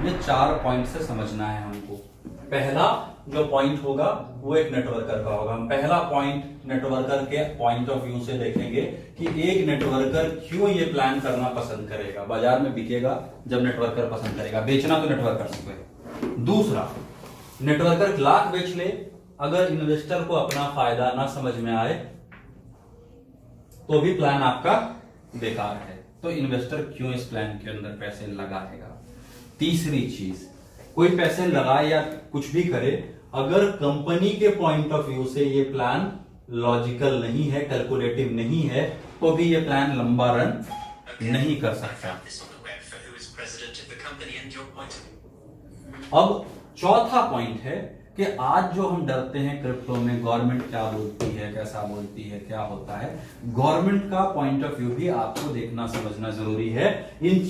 ये 4 पॉइंट से समझना है हमको। पहला जो पॉइंट होगा वो एक नेटवर्कर का होगा। हम पहला पॉइंट नेटवर्कर के पॉइंट ऑफ व्यू से देखेंगे कि एक नेटवर्कर क्यों ये प्लान करना पसंद करेगा। बाजार में बिकेगा जब नेटवर्कर पसंद करेगा, बेचना तो नेटवर्कर से। दूसरा, नेटवर्कर लाख बेच ले, अगर इन्वेस्टर को अपना फायदा ना समझ में आए तो भी प्लान आपका बेकार है, तो इन्वेस्टर क्यों इस प्लान के अंदर पैसे लगाएगा। तीसरी चीज, कोई पैसे लगाए या कुछ भी करे, अगर कंपनी के पॉइंट ऑफ व्यू से ये प्लान लॉजिकल नहीं है, कैलकुलेटिव नहीं है, तो भी ये प्लान लंबा रन नहीं कर सकता। अब चौथा पॉइंट है कि आज जो हम डरते हैं क्रिप्टो में, गवर्नमेंट क्या बोलती है, कैसा बोलती है, क्या होता है, गवर्नमेंट का पॉइंट ऑफ व्यू भी आपको देखना समझना जरूरी है। इन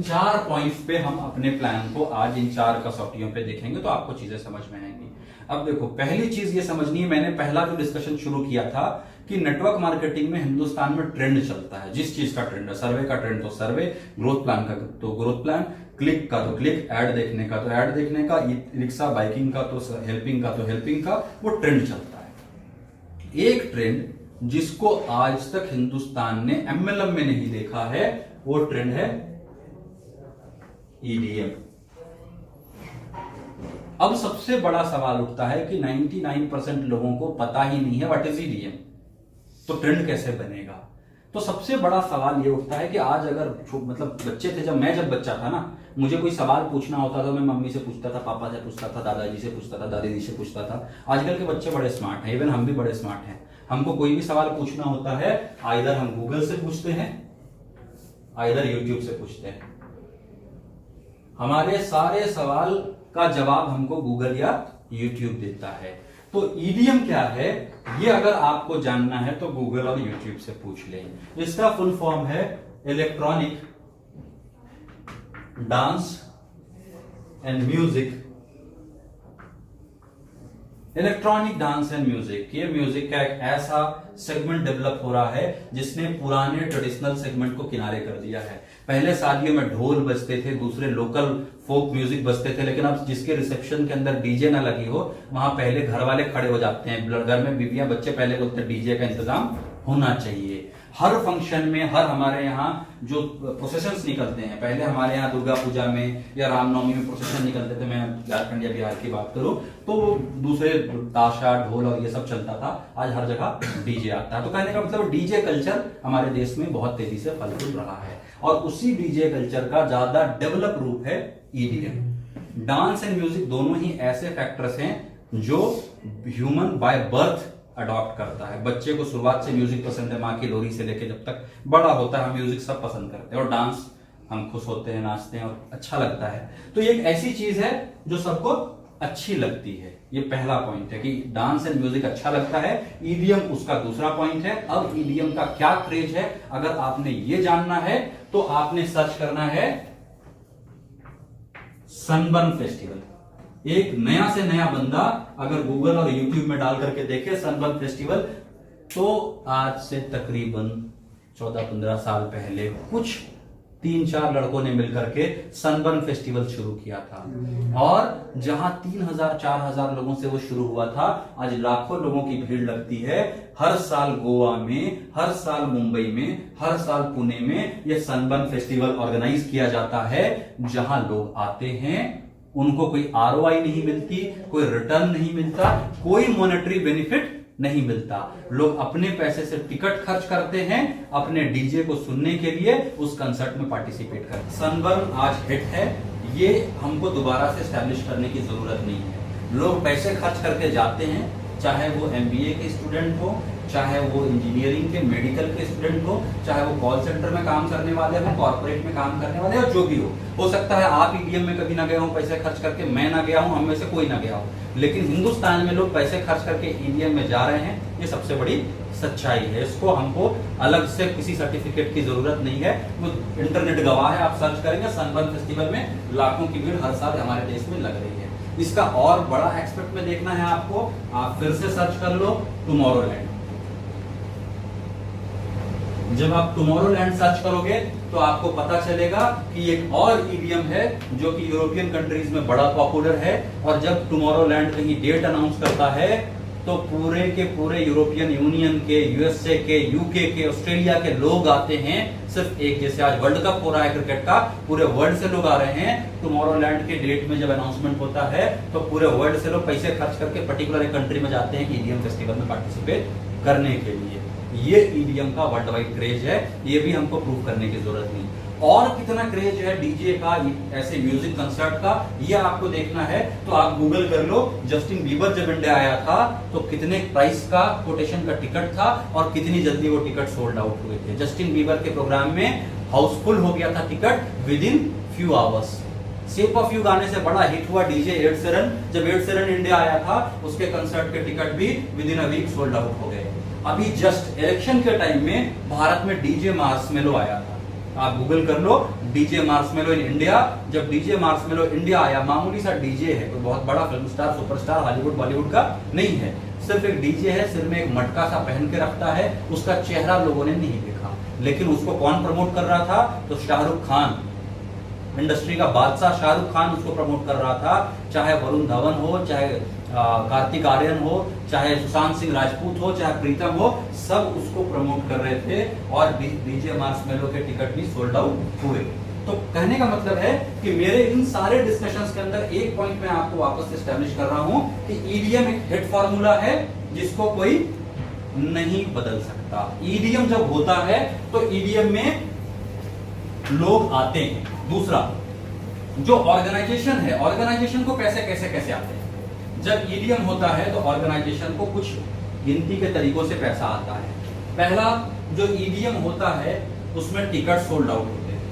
चार पॉइंट्स पे हम अपने प्लान को आज इन 4 कसौटियों पे देखेंगे तो आपको चीजें समझ में आएंगी। अब देखो, पहली चीज ये समझनी है, मैंने पहला जो डिस्कशन शुरू किया था कि नेटवर्क मार्केटिंग में हिंदुस्तान में ट्रेंड चलता है। जिस चीज का ट्रेंड है, सर्वे का ट्रेंड तो सर्वे, ग्रोथ प्लान का तो ग्रोथ प्लान, क्लिक का तो क्लिक, ऐड देखने का तो ऐड देखने का, रिक्शा बाइकिंग का तो हेल्पिंग का तो हेल्पिंग का, वो ट्रेंड चलता है। एक ट्रेंड जिसको आज तक हिंदुस्तान ने एमएलएम में नहीं देखा है, वो ट्रेंड है ईडीएम। अब सबसे बड़ा सवाल उठता है कि 99% लोगों को पता ही नहीं है व्हाट इज ईडीएम, तो ट्रेंड कैसे बनेगा। तो सबसे बड़ा सवाल ये उठता है कि आज अगर मतलब बच्चे थे, जब बच्चा था ना, मुझे कोई सवाल पूछना होता था, मैं मम्मी से पूछता था, पापा से पूछता था, दादाजी से पूछता था, दादी से पूछता था। आजकल के बच्चे बड़े स्मार्ट हैं, इवन हम भी बड़े स्मार्ट हैं। हमको कोई भी सवाल पूछना होता है, आइदर हम गूगल से पूछते हैं, आइदर यूट्यूब से पूछते हैं। हमारे सारे सवाल का जवाब हमको गूगल या यूट्यूब देता है। तो ईडीएम क्या है, ये अगर आपको जानना है तो गूगल और यूट्यूब से पूछ लें। इसका फुल फॉर्म है electronic dance and music. Electronic dance and music, ये म्यूजिक का एक ऐसा सेगमेंट डेवलप हो रहा है जिसने पुराने ट्रेडिशनल सेगमेंट को किनारे कर दिया है। पहले शादियों में ढोल बजते थे, दूसरे लोकल फोक म्यूजिक बजते थे, लेकिन अब जिसके रिसेप्शन के अंदर डीजे ना लगी हो, वहां पहले घर वाले खड़े हो जाते हैं। घर में बीवियां बच्चे पहले बोलते हैं डीजे का इंतजाम होना चाहिए। हर फंक्शन में, हर हमारे यहाँ जो प्रोसेशंस निकलते हैं, पहले हमारे यहाँ दुर्गा पूजा में या रामनवमी में प्रोसेशन निकलते थे, मैं झारखंड या बिहार की बात करूं, तो दूसरे ताशा ढोल और ये सब चलता था। आज हर जगह डीजे आता है। तो कहने का मतलब डीजे कल्चर हमारे देश में बहुत तेजी से फल फूल रहा है, और उसी डीजे कल्चर का ज्यादा डेवलप रूप है ईडीएम। डांस एंड म्यूजिक दोनों ही ऐसे फैक्टर्स हैं जो ह्यूमन बाय बर्थ अडॉप्ट करता है। बच्चे को शुरुआत से म्यूजिक पसंद है, माँ की लोरी से लेके जब तक बड़ा होता है, हम म्यूजिक सब पसंद करते हैं, और डांस हम खुश होते हैं, नाचते हैं और अच्छा लगता है। तो ये एक ऐसी चीज है जो सबको अच्छी लगती है। ये पहला पॉइंट है कि डांस एंड म्यूजिक अच्छा लगता है। ईडीएम उसका दूसरा पॉइंट है। अब ईडीएम का क्या क्रेज है, अगर आपने ये जानना है तो आपने सर्च करना है सनबर्न फेस्टिवल। एक नया से नया बंदा अगर गूगल और यूट्यूब में डाल करके देखे सनबर्न फेस्टिवल, तो आज से तकरीबन 14-15 साल पहले कुछ 3-4 लड़कों ने मिलकर के सनबर्न फेस्टिवल शुरू किया था, और जहां 3000-4000 लोगों से वो शुरू हुआ था, आज लाखों लोगों की भीड़ लगती है। हर साल गोवा में, हर साल मुंबई में, हर साल पुणे में ये सनबर्न फेस्टिवल ऑर्गेनाइज किया जाता है, जहां लोग आते हैं, उनको कोई आरओआई नहीं मिलती, कोई रिटर्न नहीं मिलता, कोई मॉनेटरी बेनिफिट नहीं मिलता। लोग अपने पैसे से टिकट खर्च करते हैं अपने डीजे को सुनने के लिए, उस कंसर्ट में पार्टिसिपेट करते हैं। सनबर्न आज हिट है, ये हमको दोबारा से एस्टैब्लिश करने की जरूरत नहीं है। लोग पैसे खर्च करके जाते हैं, चाहे वो एमबीए के स्टूडेंट हो, चाहे वो इंजीनियरिंग के, मेडिकल के स्टूडेंट हो, चाहे वो कॉल सेंटर में काम करने वाले हो, कॉर्पोरेट में काम करने वाले हो, जो भी हो सकता है आप ईडीएम में कभी ना गए हो पैसे खर्च करके, मैं ना गया हूं, हम में से कोई ना गया हो, लेकिन हिंदुस्तान में लोग पैसे खर्च करके ईडीएम में जा रहे हैं। ये सबसे बड़ी सच्चाई है। इसको हमको अलग से किसी सर्टिफिकेट की जरूरत नहीं है, वो इंटरनेट गवाह है। आप सर्च करेंगे सनबर्न फेस्टिवल में लाखों की भीड़ हर साल हमारे देश में लग रही है। इसका और बड़ा एक्सपेक्ट में देखना है आपको, आप फिर से सर्च कर लो टुमारोलैंड। जब आप टुमारोलैंड सर्च करोगे तो आपको पता चलेगा कि एक और ईडीएम है जो कि यूरोपियन कंट्रीज में बड़ा पॉपुलर है, और जब टुमारोलैंड कहीं डेट अनाउंस करता है तो पूरे के पूरे यूरोपियन यूनियन के, यूएसए के, यूके के, ऑस्ट्रेलिया के लोग आते हैं। सिर्फ एक, जैसे आज वर्ल्ड कप हो रहा है क्रिकेट का, पूरे वर्ल्ड से लोग आ रहे हैं। टुमारोलैंड के डेट में जब अनाउंसमेंट होता है तो पूरे वर्ल्ड से लोग पैसे खर्च करके पर्टिकुलर एक कंट्री में जाते हैं ईडीएम फेस्टिवल में पार्टिसिपेट करने के लिए। ये ईडीएम का वर्ल्ड वाइड क्रेज है, ये भी हमको प्रूव करने की जरूरत नहीं। और कितना क्रेज है डीजे का, ऐसे म्यूजिक कंसर्ट का, ये आपको देखना है तो आप गूगल कर लो। जस्टिन बीबर जब इंडिया आया था तो कितने प्राइस का कोटेशन का टिकट था और कितनी जल्दी वो टिकट सोल्ड आउट हुए थे। जस्टिन बीबर के प्रोग्राम में हाउसफुल हो गया था ticket within few hours. Shape of you गाने से बड़ा हिट हुआ डीजे एड शेरन। जब एड शेरन इंडिया आया था उसके कंसर्ट के टिकट भी within a week sold out हो गए। अभी जस्ट इलेक्शन के टाइम में भारत में डीजे मार्शमेलो आया था, आप गूगल कर लो डीजे मार्शमेलो इन इंडिया। जब डीजे मार्शमेलो इंडिया आया, मामूली सा डीजे है, कोई बहुत बड़ा film star, superstar Hollywood Bollywood का नहीं है, सिर्फ एक डीजे है, सिर में एक मटका सा पहन के रखता है, उसका चेहरा लोगों ने नहीं देखा। लेकिन उसको कौन प्रमोट कर रहा था? तो शाहरुख खान, इंडस्ट्री का बादशाह शाहरुख खान उसको प्रमोट कर रहा था। चाहे वरुण धवन हो, चाहे कार्तिक आर्यन हो, चाहे सुशांत सिंह राजपूत हो, चाहे प्रीतम हो, सब उसको प्रमोट कर रहे थे और डीजे मार्शमेलो के टिकट भी सोल्ड आउट हुए। तो कहने का मतलब है कि मेरे इन सारे डिस्कशंस के अंदर एक पॉइंट मैं आपको वापस एस्टैब्लिश कर रहा हूं कि ईडीएम एक हिट फॉर्मूला है जिसको कोई नहीं बदल सकता। ईडीएम जब होता है तो ईडीएम में लोग आते हैं। दूसरा, जो ऑर्गेनाइजेशन है, ऑर्गेनाइजेशन को पैसे कैसे कैसे आते हैं? जब ईडीएम होता है तो ऑर्गेनाइजेशन को कुछ गिनती के तरीकों से पैसा आता है। पहला, जो ईडीएम होता है उसमें टिकट सोल्ड आउट होते हैं,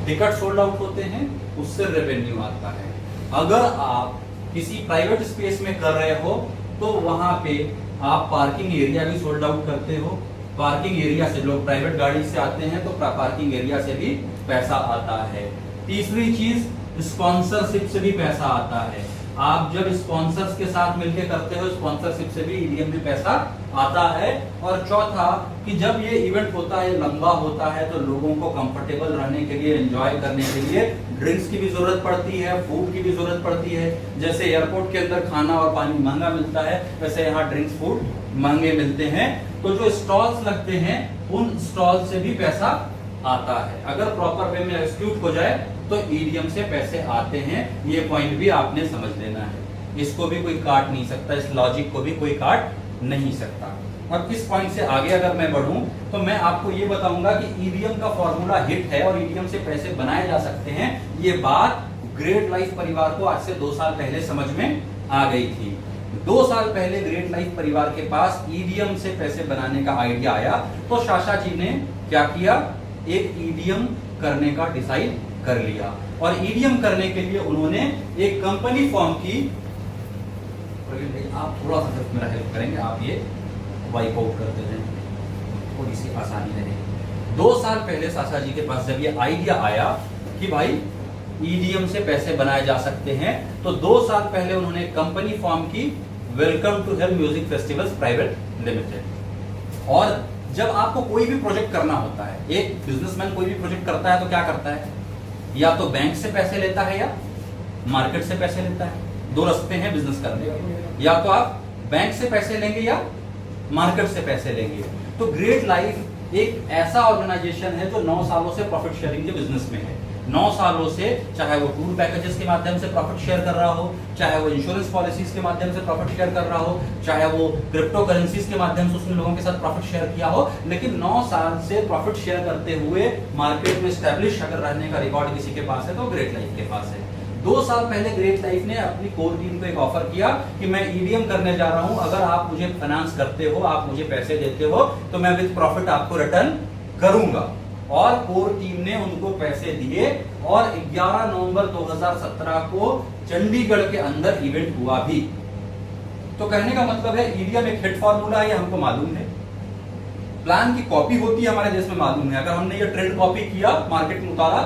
टिकट सोल्ड आउट होते हैं, उससे रेवेन्यू आता है। अगर आप किसी प्राइवेट स्पेस में कर रहे हो तो वहां पे आप पार्किंग एरिया भी सोल्ड आउट करते हो। पार्किंग एरिया से लोग प्राइवेट गाड़ी से आते हैं तो पार्किंग एरिया से भी पैसा आता है। तीसरी चीज, स्पॉन्सरशिप से भी पैसा आता है। आप जब स्पॉन्सर्स के साथ मिलकर करते हो, स्पॉन्सरशिप से भी ईडीएम में पैसा आता है। और चौथा, कि जब ये इवेंट होता है, लंबा होता है, तो लोगों को कंफर्टेबल रहने के लिए, एंजॉय करने के लिए ड्रिंक्स की भी जरूरत पड़ती है, फूड की भी जरूरत पड़ती है। जैसे एयरपोर्ट के अंदर खाना और पानी महंगा मिलता है, वैसे यहाँ ड्रिंक्स, फूड महंगे मिलते हैं। तो जो स्टॉल्स लगते हैं उन स्टॉल से भी पैसा आता है। अगर प्रॉपर वे में एग्जीक्यूट हो जाए तो ईडीएम से पैसे आते हैं। ये पॉइंट भी आपने समझ लेना है, इसको भी कोई काट नहीं सकता, इस लॉजिक को भी कोई काट नहीं सकता। और इस पॉइंट से आगे अगर मैं बढ़ूं तो मैं आपको ये बताऊंगा कि ईडीएम का फॉर्मूला हिट है और ईडीएम से पैसे बनाए जा सकते हैं। ये बात ग्रेट लाइफ परिवार को आज से 2 साल पहले समझ में आ गई थी। 2 साल पहले ग्रेट लाइफ परिवार के पास ईडीएम से पैसे बनाने का आइडिया आया तो शाशा जी ने क्या किया? एक ईडीएम करने का डिसाइड कर लिया। और ईडीएम करने के लिए उन्होंने एक कंपनी फॉर्म की। आप थोड़ा सा सिर्फ मेरा हेल्प करेंगे, आप ये वाइप आउट कर देते हैं, थोड़ी सी आसानी रहे। 2 साल पहले शाशा जी के पास जब ये आइडिया आया कि भाई ईडीएम से पैसे बनाए जा सकते हैं, तो 2 साल पहले उन्होंने कंपनी फॉर्म की, welcome to hell music festivals private limited. और जब आपको कोई भी प्रोजेक्ट करना होता है, एक बिजनेसमैन कोई भी प्रोजेक्ट करता है तो क्या करता है? या तो बैंक से पैसे लेता है या मार्केट से पैसे लेता है। 2 रास्ते हैं बिजनेस करने के, या तो आप बैंक से पैसे लेंगे या मार्केट से पैसे लेंगे। तो ग्रेट लाइफ एक ऐसा ऑर्गेनाइजेशन है जो 9 सालों से प्रॉफिट शेयरिंग के बिजनेस में है। 9 सालों से, चाहे वो टूर पैकेजेस के माध्यम से प्रॉफिट शेयर कर रहा हो, चाहे वो इंश्योरेंस पॉलिसीज के माध्यम से प्रॉफिट शेयर कर रहा हो, चाहे वो क्रिप्टो करेंसीज के माध्यम से उसने लोगों के साथ प्रॉफिट शेयर किया हो, लेकिन 9 साल से प्रॉफिट शेयर करते हुए मार्केट में स्टैब्लिश अगर रहने का रिकॉर्ड किसी के पास है तो ग्रेट लाइफ के पास है। 2 साल पहले ग्रेट लाइफ ने अपनी कोर टीम को एक ऑफर किया कि मैं ईडीएम करने जा रहा हूं, अगर आप मुझे फाइनेंस करते हो, आप मुझे पैसे देते हो तो मैं विद प्रॉफिट आपको रिटर्न करूंगा। और कोर टीम ने उनको पैसे दिए और 11 नवंबर 2017 को चंडीगढ़ के अंदर इवेंट हुआ भी। तो कहने का मतलब है ईडीएम एक हिट फॉर्मूला है, ये हमको मालूम है। प्लान की कॉपी होती है हमारे देश में मालूम है, अगर हमने ये ट्रेंड कॉपी किया, मार्केट में उतारा,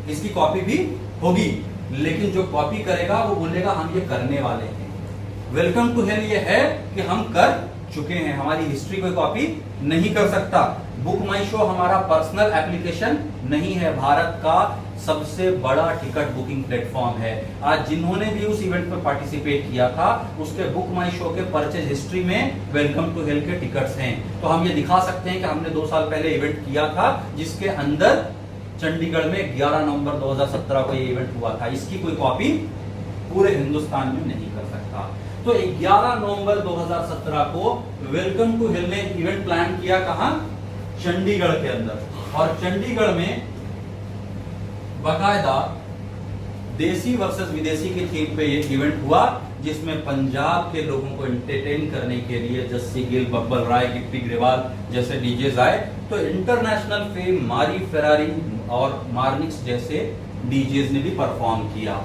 इसकी कॉपी भी होगी। लेकिन जो कॉपी करेगा वो बोलेगा हम ये करने वाले हैं। वेलकम टू हेल ये है कि हम कर चुके हैं, हमारी हिस्ट्री कोई कॉपी नहीं कर सकता। बुक माई शो हमारा पर्सनल एप्लीकेशन नहीं है, भारत का सबसे बड़ा टिकट बुकिंग प्लेटफॉर्म है। आज जिन्होंने भी उस इवेंट में पार्टिसिपेट किया था उसके बुक माई शो के परचेज हिस्ट्री में वेलकम टू हेल के टिकट्स हैं। तो हम ये दिखा सकते हैं कि हमने 2 साल पहले इवेंट किया था जिसके अंदर चंडीगढ़ में 11 नवंबर 2017 को ये इवेंट हुआ था। इसकी कोई कॉपी पूरे हिंदुस्तान में नहीं कर सकता। तो 11 नवंबर 2017 को वेलकम टू हिल ने इवेंट प्लान किया, कहां? चंडीगढ़ के अंदर। और चंडीगढ़ में बाकायदा देसी वर्सेस विदेशी की थीम पे ये इवेंट हुआ, जिसमें पंजाब के लोगों को एंटरटेन करने के लिए जस्सी गिल, बब्बल राय, गिप्पी ग्रेवाल जैसे डीजेस आए। तो इंटरनेशनल फेम मारी फेरारी और मार्निक्स जैसे डीजेस ने भी परफॉर्म किया।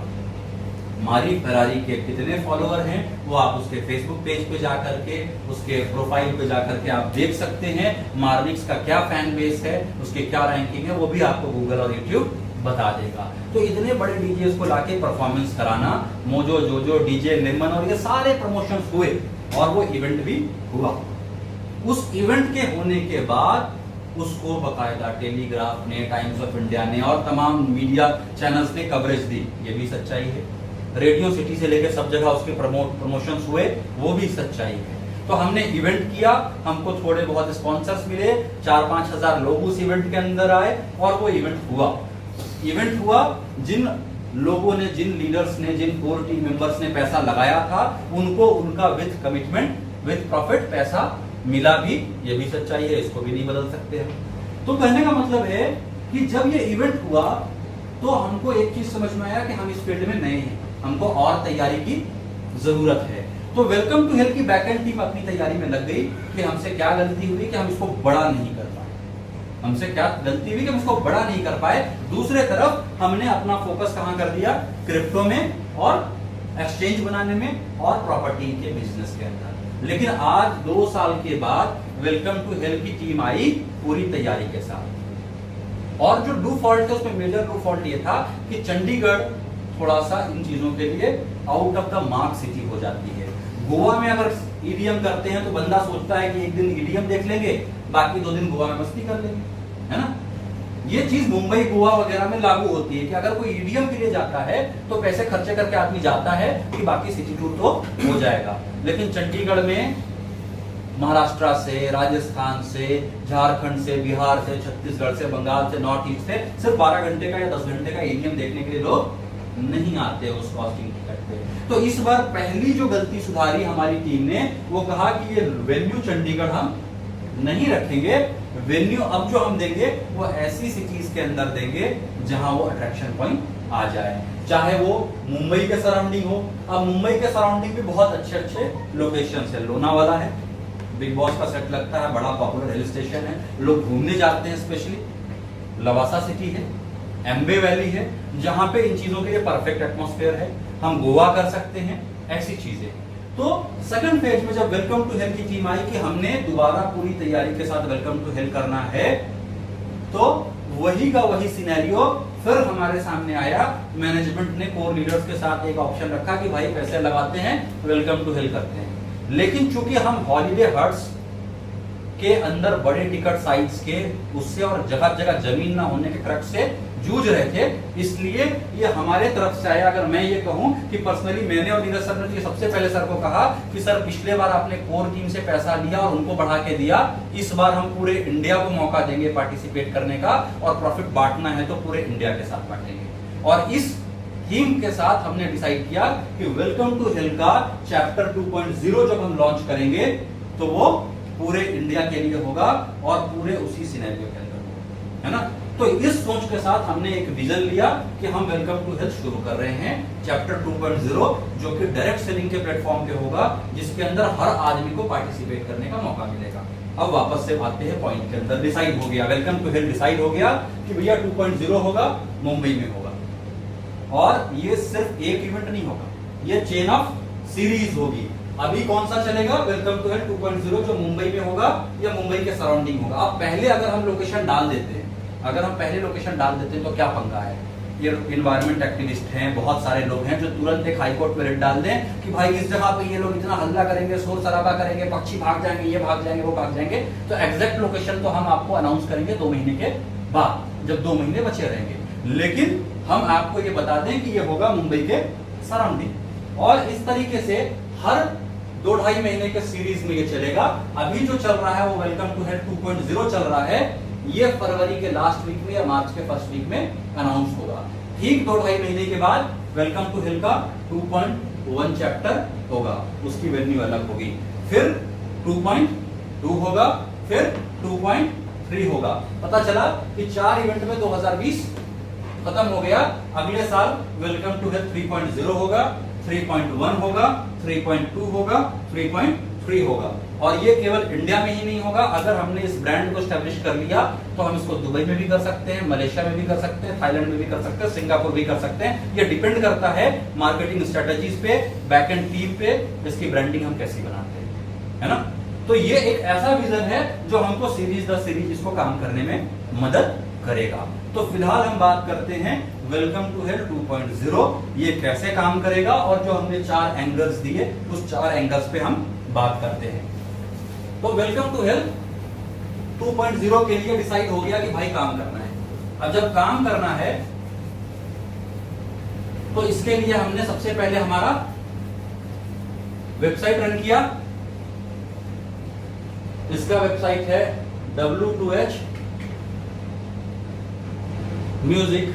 मारी फेरारी के कितने फॉलोअर हैं वो आप उसके फेसबुक पेज पे जाकर के, उसके प्रोफाइल पे जाकर के आप देख सकते हैं। मार्निक्स का क्या फैन बेस है, उसकी क्या रैंकिंग है, वो भी आपको गूगल और यूट्यूब बता देगा। तो इतने बड़े डीजेस को लाके परफॉर्मेंस कराना, मोजो जोजो, डीजे लेमन और ये सारे प्रमोशंस हुए और वो इवेंट भी हुआ। उस इवेंट के होने के बाद उसको बकायदा टेलीग्राफ ने, टाइम्स ऑफ इंडिया ने और तमाम मीडिया चैनल्स ने कवरेज दी, ये भी सच्चाई है। रेडियो सिटी से लेकर सब जगह उसके प्रमोशंस हुए, वो भी सच्चाई है। तो हमने इवेंट किया, हमको थोड़े बहुत स्पॉन्सर्स मिले, 4-5 हजार लोग उस इवेंट के अंदर आए और वो इवेंट हुआ। जिन लोगों ने, जिन लीडर्स ने, जिन कोर टीम मेंबर्स ने पैसा लगाया था उनको उनका विद कमिटमेंट, विद प्रॉफिट पैसा मिला भी, ये भी सच्चाई है, इसको भी नहीं बदल सकते हम। तो कहने का मतलब है कि जब ये इवेंट हुआ तो हमको एक चीज समझ में आया कि हम इस फील्ड में नए हैं, हमको और तैयारी की जरूरत है। तो वेलकम टू हेल की बैकएंड टीम अपनी तैयारी में लग गई कि हमसे क्या गलती हुई कि हम इसको बड़ा नहीं कर पाए, हमसे क्या गलती हुई कि हम इसको बड़ा नहीं कर पाए। दूसरे तरफ हमने अपना फोकस कहां कर दिया? क्रिप्टो में और एक्सचेंज बनाने में और प्रॉपर्टी के बिजनेस के अंदर। लेकिन आज 2 साल के बाद वेलकम टू हेल की टीम आई पूरी तैयारी के साथ। और जो डू फॉल्ट है उसमें मेजर डू फॉल्ट ये था कि चंडीगढ़ थोड़ा सा इन चीजों के लिए out of the mark city हो जाती है। गोवा में अगर ईडीएम करते हैं तो बंदा सोचता है कि एक दिन ईडीएम देख लेंगे, बाकी 2 दिन गोवा में मस्ती कर लेंगे, है ना। ये चीज मुंबई, गोवा वगैरह में लागू होती है कि अगर कोई ईडीएम के लिए जाता है तो पैसे खर्चे करके आदमी जाता है कि बाकी सिटी टूर तो हो जाएगा। लेकिन चंडीगढ़ में महाराष्ट्र से, राजस्थान से, झारखंड से, बिहार से, छत्तीसगढ़ से, बंगाल से, नॉर्थ ईस्ट से सिर्फ 12 घंटे का या 10 घंटे का ईडीएम देखने के लिए लोग नहीं आते उस कॉस्टिंग टिकट पे। तो इस बार पहली जो गलती सुधारी हमारी टीम ने, वो कहा कि ये वेन्यू चंडीगढ़ हम नहीं रखेंगे। वेन्यू अब जो हम देंगे वो ऐसी सिटीज के अंदर देंगे जहां वो अट्रैक्शन पॉइंट आ जाए, चाहे वो मुंबई के सराउंडिंग हो। अब मुंबई के सराउंडिंग भी बहुत अच्छे लोकेशन है। लोनावाला है, बिग बॉस का सेट लगता है, बड़ा पॉपुलर हिल स्टेशन है, लोग घूमने जाते हैं। स्पेशली लवासा सिटी है, एम्बे वैली है, जहां पे इन चीजों के लिए परफेक्ट एटमॉस्फेयर है। हम गोवा कर सकते हैं, ऐसी चीजें। तो सेकंड फेज में जब वेलकम टू हेल की टीम आई कि हमने दोबारा पूरी तैयारी के साथ वेलकम टू हेल करना है, तो वही का वही सिनेरियो फिर हमारे सामने आया। मैनेजमेंट ने कोर लीडर्स के साथ एक ऑप्शन रखा कि भाई पैसे लगाते हैं, वेलकम टू हेल करते हैं। लेकिन चूंकि हम हॉलीडे हट्स के अंदर बड़े टिकट साइज के उससे और जगह जगह जमीन ना होने के क्रक्स से जूझ रहे थे, इसलिए ये हमारे तरफ से आया। अगर मैं ये कहूं कि पर्सनली मैंने और नीरज सर ने सबसे पहले सर को कहा कि सर पिछले बार आपने कोर टीम से पैसा लिया और उनको बढ़ा के दिया, इस बार हम पूरे इंडिया को मौका देंगे पार्टिसिपेट करने का, और प्रॉफिट बांटना है तो पूरे इंडिया के साथ बांटेंगे। और इस थीम के साथ हमने डिसाइड किया कि वेलकम टू हेल का चैप्टर 2.0 जब हम लॉन्च करेंगे तो वो पूरे इंडिया के लिए होगा और पूरे उसी सिनेरियो के अंदर होगा, है ना। तो इस सोच के साथ हमने एक विजन लिया कि हम वेलकम टू हेल शुरू कर रहे हैं चैप्टर 2.0, जो कि डायरेक्ट सेलिंग के प्लेटफॉर्म पे होगा, जिसके अंदर हर आदमी को पार्टिसिपेट करने का मौका मिलेगा। अब वापस से आते हैं पॉइंट के अंदर। डिसाइड हो गया, वेलकम टू हेल डिसाइड हो गया कि भैया 2.0 होगा, मुंबई में होगा। और ये सिर्फ एक इवेंट नहीं होगा, ये चेन ऑफ सीरीज होगी। अभी कौन सा चलेगा? वेलकम टू हेल 2.0 जो मुंबई में होगा या मुंबई के सराउंडिंग होगा। अब पहले अगर हम लोकेशन डाल देते हैं, तो क्या पंगा है ये इन्वायरमेंट एक्टिविस्ट हैं, बहुत सारे लोग हैं जो तुरंत एक हाई कोर्ट में रिट डाल दें कि भाई इस जगह पे ये लोग इतना हल्ला करेंगे, शोर शराबा करेंगे, पक्षी भाग जाएंगे, ये भाग जाएंगे, वो भाग जाएंगे। तो एग्जैक्ट लोकेशन तो हम आपको अनाउंस करेंगे 2 महीने के बाद, जब 2 महीने बचे रहेंगे। लेकिन हम आपको ये बता दें कि ये होगा मुंबई के सराउंडिंग। और इस तरीके से हर 2-2.5 महीने के सीरीज में ये चलेगा। अभी जो चल रहा है वो वेलकम टू हेल्थ 2.0 चल रहा है। ये फरवरी के लास्ट वीक में या मार्च के फर्स्ट वीक में अनाउंस होगा। ठीक 2-2.5 महीने के बाद वेलकम टू हेल्थ का 2.1 चैप्टर होगा, उसकी वेन्यू अलग होगी। फिर 2.2 होगा, फिर 2.3 होगा। पता चला कि 4 इवेंट में 2020 खत्म हो गया। अगले साल वेलकम टू हेल्थ 3.0 होगा, 3.1 होगा, 3.2 होगा, 3.3 होगा। और ये केवल इंडिया में ही नहीं होगा। अगर हमने इस ब्रांड को एस्टेब्लिश कर लिया तो हम इसको दुबई में भी कर सकते हैं, मलेशिया में भी कर सकते हैं, थाईलैंड में भी कर सकते हैं, सिंगापुर भी कर सकते हैं। ये डिपेंड करता है मार्केटिंग स्ट्रेटजीज पे, बैक एंड टीम पे, इसकी ब्रांडिंग हम कैसी बनाते हैं, है ना। तो ये एक ऐसा विजन है जो हमको सीरीज दर सीरीज इसको काम करने में मदद करेगा। तो फिलहाल हम बात करते हैं वेलकम टू हेल्थ 2.0 ये कैसे काम करेगा, और जो हमने 4 एंगल्स दिए उस 4 एंगल्स पे हम बात करते हैं। तो वेलकम टू हेल्थ 2.0 के लिए डिसाइड हो गया कि भाई काम करना है। अब जब काम करना है तो इसके लिए हमने सबसे पहले हमारा वेबसाइट रन किया। इसका वेबसाइट है W2H Music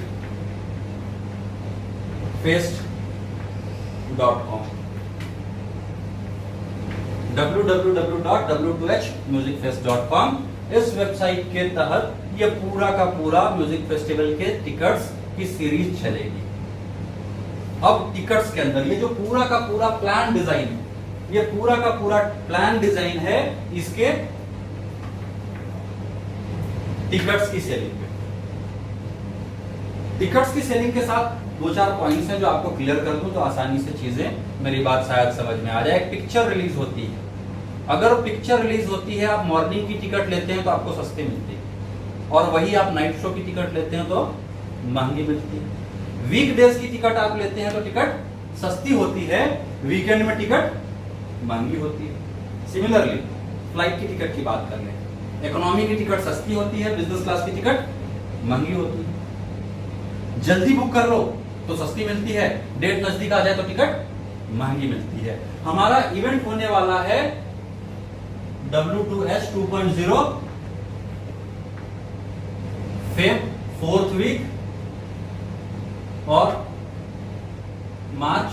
Fest.com www.w2hmusicfest.com। इस वेबसाइट के तहत ये पूरा का पूरा म्यूजिक फेस्टिवल के टिकट्स की सीरीज चलेगी। अब टिकट्स के अंदर ये जो पूरा का पूरा प्लान डिजाइन है, ये पूरा का पूरा प्लान डिजाइन है इसके टिकट्स की सेलिंग पे। टिकट्स की सेलिंग के साथ 2-4 पॉइंट्स हैं जो आपको क्लियर कर दूं तो आसानी से चीजें मेरी बात शायद समझ में आ जाए। पिक्चर रिलीज होती है, अगर पिक्चर रिलीज होती है आप मॉर्निंग की टिकट लेते हैं तो आपको सस्ती मिलती है, और वही आप नाइट शो की टिकट लेते हैं तो महंगी मिलती है। वीकडेज की टिकट आप लेते हैं तो टिकट सस्ती होती है, वीकेंड में टिकट महंगी होती है। सिमिलरली फ्लाइट की टिकट की बात कर लें, इकोनॉमी की टिकट सस्ती होती है, बिजनेस क्लास की टिकट महंगी होती है। जल्दी बुक कर लो तो सस्ती मिलती है, डेट नजदीक आ जाए तो टिकट महंगी मिलती है। हमारा इवेंट होने वाला है W2H 2.0 फेब 4th वीक और मार्च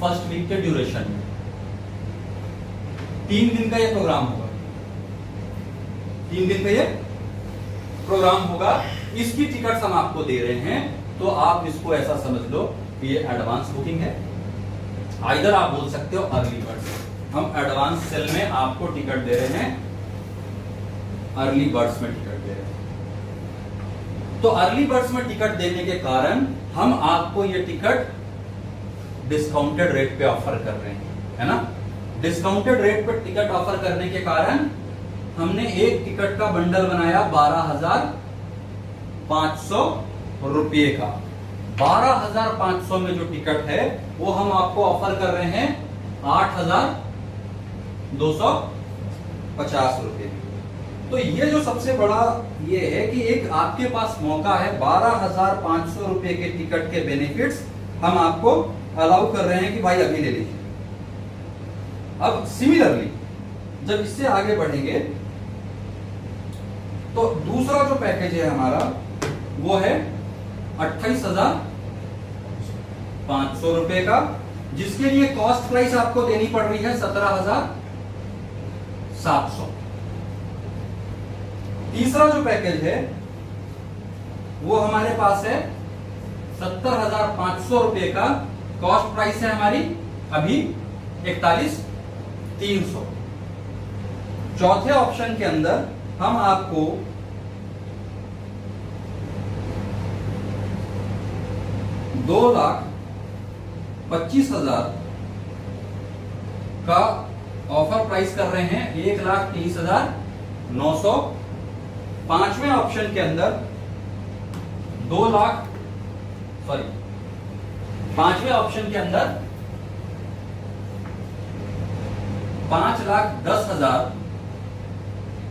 1st वीक के ड्यूरेशन में 3 दिन का ये प्रोग्राम होगा। 3 दिन का ये प्रोग्राम होगा। इसकी टिकट्स हम आपको दे रहे हैं तो आप इसको ऐसा समझ लो कि ये एडवांस बुकिंग है। आइदर आप बोल सकते हो अर्ली बर्ड्स, हम एडवांस सेल में आपको टिकट दे रहे हैं, अर्ली बर्ड्स में टिकट दे रहे हैं। तो अर्ली बर्ड्स में टिकट देने के कारण हम आपको ये टिकट डिस्काउंटेड रेट पे ऑफर कर रहे हैं, है ना। डिस्काउंटेड रेट पे टिकट ऑफर करने के कारण हमने एक टिकट का बंडल बनाया 12,500 रुपये का। 12,500 में जो टिकट है वो हम आपको ऑफर कर रहे हैं 8,250 रुपये। तो ये जो सबसे बड़ा ये है कि एक आपके पास मौका है, 12,500 रुपये के टिकट के बेनिफिट्स हम आपको अलाउ कर रहे हैं कि भाई अभी ले लीजिए। अब सिमिलरली जब इससे आगे बढ़ेंगे तो दूसरा जो पैकेज है हमारा वो है 28,500 रुपए का, जिसके लिए कॉस्ट प्राइस आपको देनी पड़ रही है 17,700। तीसरा जो पैकेज है वो हमारे पास है 70,500 रुपए का, कॉस्ट प्राइस है हमारी अभी 41,300। चौथे ऑप्शन के अंदर हम आपको 2,25,000 का ऑफर प्राइस कर रहे हैं, 1,30,900। पांचवें ऑप्शन के अंदर 2,00,000 सॉरी, पांचवें ऑप्शन के अंदर 5,10,000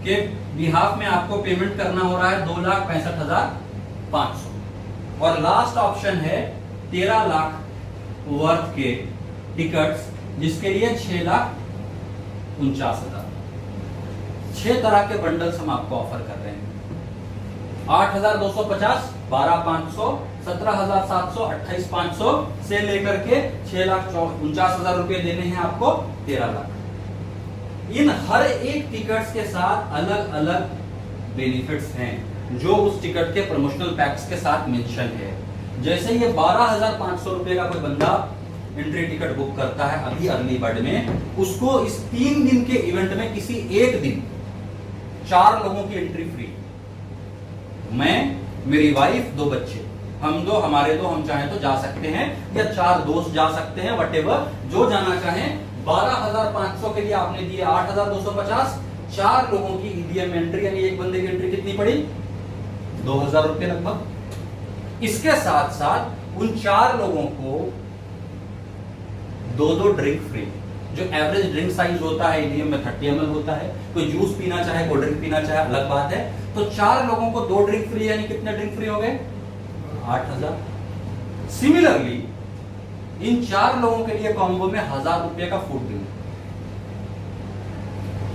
के बिहाफ में आपको पेमेंट करना हो रहा है 2,65,500, और लास्ट ऑप्शन है 13 लाख वर्थ के टिकट्स, जिसके लिए 6,49,000। 6 तरह के बंडल्स हम आपको ऑफर कर रहे हैं। 8,250, 12,500, 17,700, 28,500 से लेकर के 6,49,000 रुपए देने हैं आपको 13 लाख। इन हर एक टिकट्स के साथ अलग अलग बेनिफिट्स हैं जो उस टिकट के प्रमोशनल पैक्स के साथ मेंशन है। जैसे ये 12,500 रुपए का कोई बंदा एंट्री टिकट बुक करता है अभी अर्ली बर्ड में, उसको इस 3 दिन के इवेंट में किसी एक दिन 4 लोगों की एंट्री फ्री। मैं, मेरी वाइफ, 2 बच्चे, हम दो, हमारे दो, हम चाहें तो जा सकते हैं, या 4 दोस्त जा सकते हैं, वटेवर जो जाना चाहें। 12,500 के लिए आपने दिए 8,250, 4 लोगों की ईवीएम एंट्री, यानी एक बंदे की एंट्री कितनी पड़ी? 2,000 रुपए लगभग। इसके साथ साथ उन 4 लोगों को 2 ड्रिंक फ्री। जो एवरेज ड्रिंक साइज होता है ईवीएम में 30 ml होता है, कोई जूस पीना चाहे, कोल्ड ड्रिंक पीना चाहे, अलग बात है। तो 4 लोगों को 2 ड्रिंक फ्री, यानी कितने ड्रिंक फ्री हो गए? 8,000। सिमिलरली इन 4 लोगों के लिए कॉम्बो में 1,000 रुपए का फूड बिल।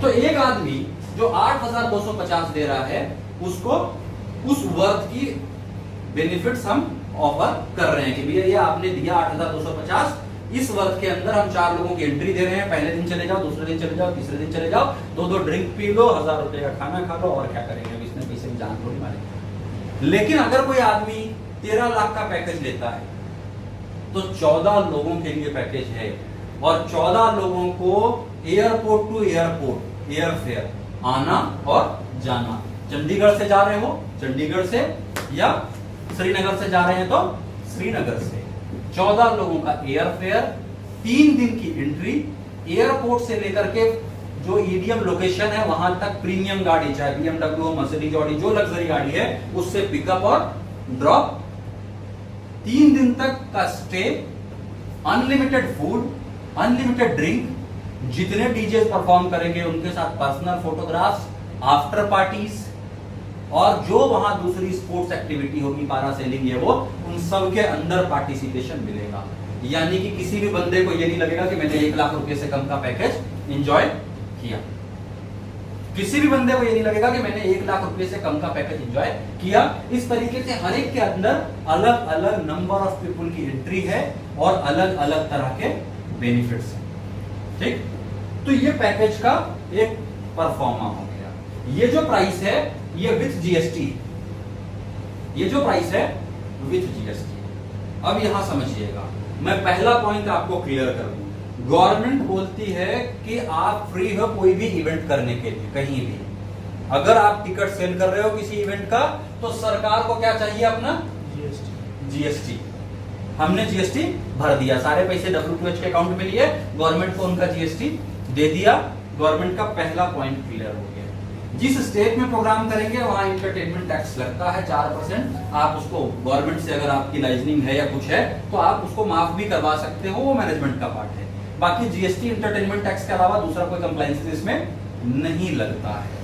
तो एक आदमी जो 8,250 दे रहा है, उसको उस वर्थ की बेनिफिट्स हम ऑफर कर रहे हैं कि भैया ये आपने दिया 8,250, इस वर्थ के अंदर हम 4 लोगों की एंट्री दे रहे हैं। पहले दिन चले जाओ, दूसरे दिन चले जाओ, तीसरे दिन चले जाओ, 2 ड्रिंक पी लो, 1,000 रुपए का खाना खा लो, और क्या करेंगे अब इसमें पैसे में जान थोड़ी मारेंगे। लेकिन अगर कोई आदमी 13 लाख का पैकेज लेता है तो 14 लोगों के लिए पैकेज है, और 14 लोगों को airport to airport air fare आना और जाना। चंडीगढ़ से जा रहे हो चंडीगढ़ से, या श्रीनगर से जा रहे हैं तो श्रीनगर से, 14 लोगों का एयर फेयर, 3 दिन की एंट्री, एयरपोर्ट से लेकर के जो ईडीएम लोकेशन है वहां तक प्रीमियम गाड़ी, चाहे बीएमडब्ल्यू हो, मर्सिडीज ऑडी, जो लग्जरी गाड़ी है उससे पिकअप और ड्रॉप, 3 दिन तक का stay, unlimited food, unlimited drink, जितने डीजे परफॉर्म करेंगे उनके साथ पर्सनल फोटोग्राफ्स, आफ्टर पार्टीज, और जो वहां दूसरी स्पोर्ट्स एक्टिविटी होगी, पैरासेलिंग ये वो, उन सब के अंदर पार्टिसिपेशन मिलेगा। यानी कि किसी भी बंदे को ये नहीं लगेगा कि मैंने 1 लाख रुपए से कम का पैकेज एंजॉय किया। किसी भी बंदे को ये नहीं लगेगा कि मैंने 1 लाख रुपए से कम का पैकेज एंजॉय किया। इस तरीके से हर एक के अंदर अलग अलग नंबर ऑफ पीपल की एंट्री है और अलग अलग तरह के बेनिफिट्स हैं। ठीक, तो ये पैकेज का एक परफॉर्मा हो गया। ये जो प्राइस है ये विथ जीएसटी, ये जो प्राइस है विथ जीएसटी। अब यहां समझिएगा, मैं पहला पॉइंट आपको क्लियर कर दूं। गवर्नमेंट बोलती है कि आप फ्री हो कोई भी इवेंट करने के लिए, कहीं भी अगर आप टिकट सेल कर रहे हो किसी इवेंट का, तो सरकार को क्या चाहिए? अपना जीएसटी। हमने जीएसटी भर दिया, सारे पैसे W2H के अकाउंट में लिए, गवर्नमेंट को उनका जीएसटी दे दिया। गवर्नमेंट का पहला पॉइंट क्लियर हो गया। जिस स्टेट में प्रोग्राम करेंगे वहां इंटरटेनमेंट टैक्स लगता है 4%। आप उसको गवर्नमेंट से, अगर आपकी लाइसेंसिंग है या कुछ है, तो आप उसको माफ भी करवा सकते हो, वो मैनेजमेंट का पार्ट है। बाकी जीएसटी इंटरटेनमेंट टैक्स के अलावा दूसरा कोई कंप्लायंस इसमें नहीं लगता है।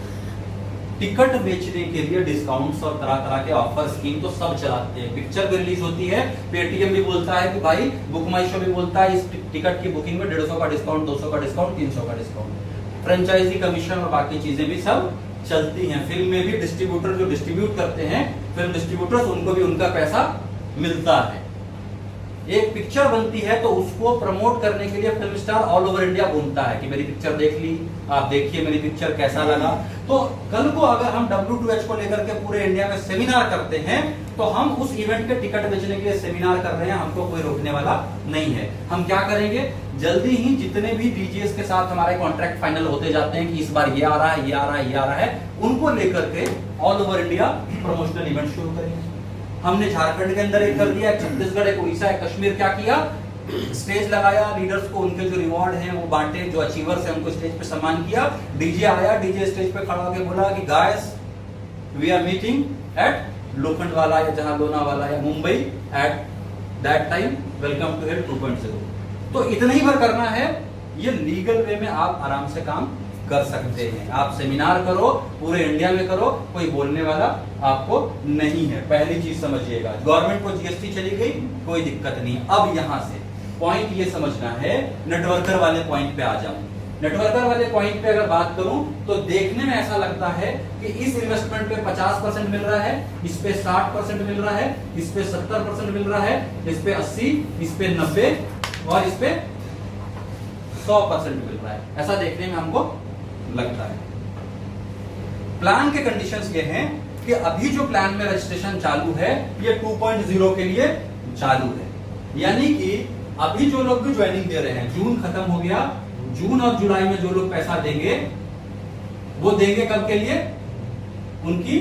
टिकट बेचने के लिए डिस्काउंट्स और तरह तरह के ऑफर स्कीम तो सब चलाते हैं। पिक्चर भी रिलीज होती है, पेटीएम भी बोलता है कि भाई, बुक माई शो भी बोलता है इस टिकट की बुकिंग में 150 का डिस्काउंट, 200 का डिस्काउंट, 300 का डिस्काउंट। फ्रेंचाइजी कमीशन और बाकी चीजें भी सब चलती हैं। फिल्म में भी डिस्ट्रीब्यूटर जो डिस्ट्रीब्यूट करते हैं, फिल्म डिस्ट्रीब्यूटर्स, उनको भी उनका पैसा मिलता है। एक पिक्चर बनती है तो उसको प्रमोट करने के लिए film star all over India घूमता है कि मेरी पिक्चर देख ली, आप देखिए मेरी पिक्चर कैसा लगा। तो कल को अगर हम W2H को लेकर के पूरे इंडिया में सेमिनार करते हैं, तो हम उस इवेंट के टिकट बेचने के लिए सेमिनार कर रहे हैं, हमको कोई रोकने वाला नहीं है। हम क्या करेंगे, जल्दी ही जितने भी डीजेस के साथ हमारे कॉन्ट्रैक्ट फाइनल होते जाते हैं कि इस बार ये आ रहा है, ये आ रहा है, ये आ रहा है, उनको लेकर के all over India promotional event शुरू करेंगे। हमने झारखंड के अंदर एक कर दिया, छत्तीसगढ़, एक उड़ीसा, एक कश्मीर, क्या किया, स्टेज लगाया, लीडर्स को उनके जो रिवॉर्ड हैं वो बांटे, जो अचीवर्स हैं उनको स्टेज पे सम्मान किया। डीजे आया, डीजे स्टेज पे खड़ा होकर बोला कि guys we are meeting at Lokhandwala या जहां लोनावाला या Mumbai at that time welcome to health 2.0। तो इतना ही भर करना है, ये लीगल वे में आप आराम से काम कर सकते हैं। आप सेमिनार करो, पूरे इंडिया में करो, कोई बोलने वाला आपको नहीं है। पहली चीज समझिएगा, गवर्नमेंट को जीएसटी चली गई, कोई दिक्कत नहीं। अब यहां से पॉइंट ये समझना है, नेटवर्कर वाले पॉइंट पे आ जाऊं। नेटवर्कर वाले पॉइंट पे अगर बात करूं तो देखने में ऐसा लगता है कि इस इन्वेस्टमेंट पे 50% मिल रहा है, इस पे 60% मिल रहा है, इस पे 70% मिल रहा है, इस पे 80, इस पे 90 और इस पे 100% मिल रहा है। ऐसा देखने में हमको लगता है। प्लान के कंडीशंस ये हैं कि अभी जो प्लान में रजिस्ट्रेशन चालू है ये 2.0 के लिए चालू है, यानी कि अभी जो लोग भी ज्वाइनिंग दे रहे हैं, जून खत्म हो गया, जून और जुलाई में जो लोग पैसा देंगे वो देंगे कब के लिए? उनकी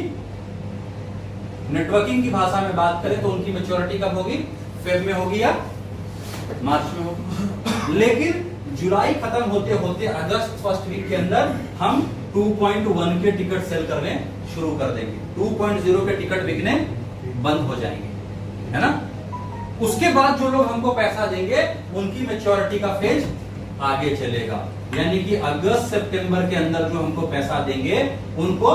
नेटवर्किंग की भाषा में बात करें तो उनकी मैच्योरिटी कब होगी? फेब में होगी या मार्च में होगी। लेकिन जुलाई खत्म होते होते अगस्त फर्स्ट वीक के अंदर हम 2.1 के टिकट सेल करने शुरू कर देंगे। 2.0 के टिकट बिकने बंद हो जाएंगे, है ना। उसके बाद जो लोग हमको पैसा देंगे उनकी मैच्योरिटी का फेज आगे चलेगा, यानी कि अगस्त सितंबर के अंदर जो हमको पैसा देंगे उनको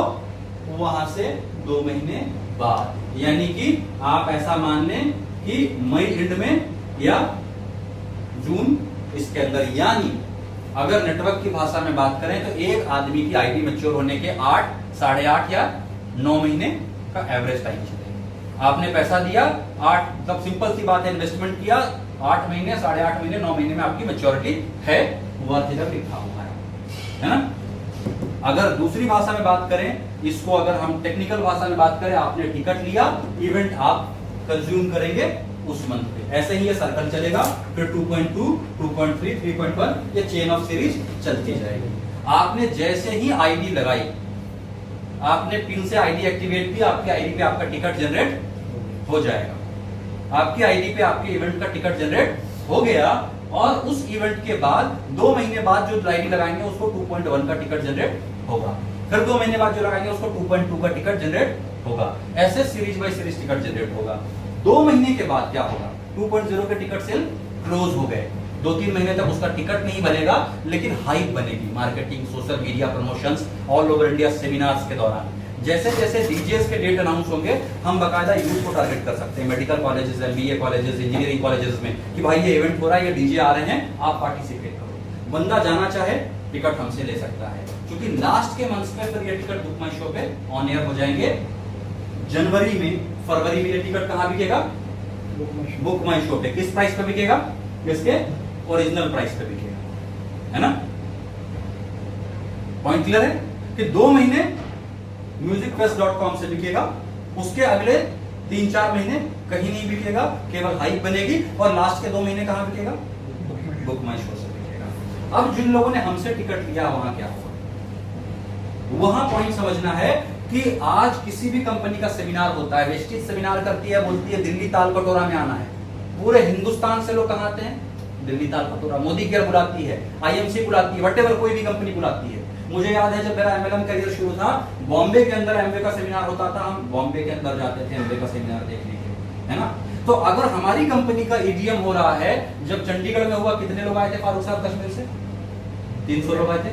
वहां से 2 महीने बाद, यानी कि आप ऐसा मान लें कि मई एंड में या जून इसके अंदर। यानी अगर नेटवर्क की भाषा में बात करें तो एक आदमी की आईडी मैच्योर होने के 8, 8.5 या 9 महीने का एवरेज टाइम चलेगा। आपने पैसा दिया 8, तब सिंपल सी बात है, इन्वेस्टमेंट किया 8 महीने, 8.5 महीने, 9 महीने में आपकी मैच्योरिटी है, वर्थ इधर लिखा हुआ है ना। अगर दूसरी भाषा में बात करें, इसको अगर हम टेक्निकल भाषा में बात करें, आपने टिकट लिया, इवेंट आप कंज्यूम करेंगे उस मंथ पे, ऐसे ही ये सर्कल चलेगा, फिर 2.2, 2.3, 3.1 ये चेन ऑफ सीरीज चलती जाएगी। आपने जैसे ही आईडी लगाई, आपने पिन से आईडी एक्टिवेट किया, आपकी आईडी पे आपका टिकट जनरेट हो जाएगा। आपकी आईडी पे आपके इवेंट का टिकट जनरेट हो गया और उस इवेंट के बाद 2 महीने बाद जो आईडी लगाएंगे उसको 2.1 का टिकट जनरेट होगा, फिर 2 महीने बाद जो लगाएंगे उसको 2.2 का टिकट जनरेट होगा। ऐसे series by series ticket generate होगा। 2 महीने के बाद क्या होगा? 2.0 के टिकट सेल क्लोज हो गए। 2-3 महीने तक उसका टिकट नहीं बनेगा, लेकिन हाइप बनेगी, marketing, social media promotions, all over India seminars के दौरान। जैसे जैसे डीजेस के डेट अनाउंस होंगे, हम बकायदा यूथ को टारगेट कर सकते हैं, medical colleges, MBA colleges, engineering colleges में, कि भाई ये इवेंट हो रहा है, ये डीजे आ रहे हैं, आप पार्टिसिपेट करो। बंदा जाना चाहे टिकट हमसे ले सकता है, क्योंकि लास्ट के मंथ्स में फिर ये टिकट बुक माई शो पे ऑन एयर हो जाएंगे। जनवरी में, फरवरी में ये टिकट कहां बिकेगा? बुक माई शो पे। किस प्राइस पे बिकेगा? इसके ओरिजिनल प्राइस पे बिकेगा, है ना। पॉइंट क्लियर है कि 2 महीने musicfest.com से बिकेगा, उसके अगले 3-4 महीने कहीं नहीं बिकेगा, केवल हाइप बनेगी, और लास्ट के 2 महीने कहां बिकेगा? बुक माई शो से बिकेगा। अब जिन लोगों ने हमसे टिकट लिया वहां क्या होगा? वहां पॉइंट समझना है कि आज किसी भी कंपनी का सेमिनार होता है, वेस्टिज सेमिनार करती है, बोलती है दिल्ली ताल कटोरा में आना है। पूरे हिंदुस्तान से लोग कहां आते हैं? दिल्ली ताल कटोरा। मोदी केयर बुलाती है, आईएमसी बुलाती है, वटेवर कोई भी कंपनी बुलाती है। मुझे याद है जब मेरा एमएलएम करियर शुरू था, बॉम्बे के अंदर एमवे का सेमिनार होता था, हम बॉम्बे के अंदर जाते थे एमवे का सेमिनार देखने के, है ना। तो अगर हमारी कंपनी का ईडीएम हो रहा है, जब चंडीगढ़ में हुआ कितने लोग आए थे फारूक साहब कश्मीर से? 300 लोग आए थे।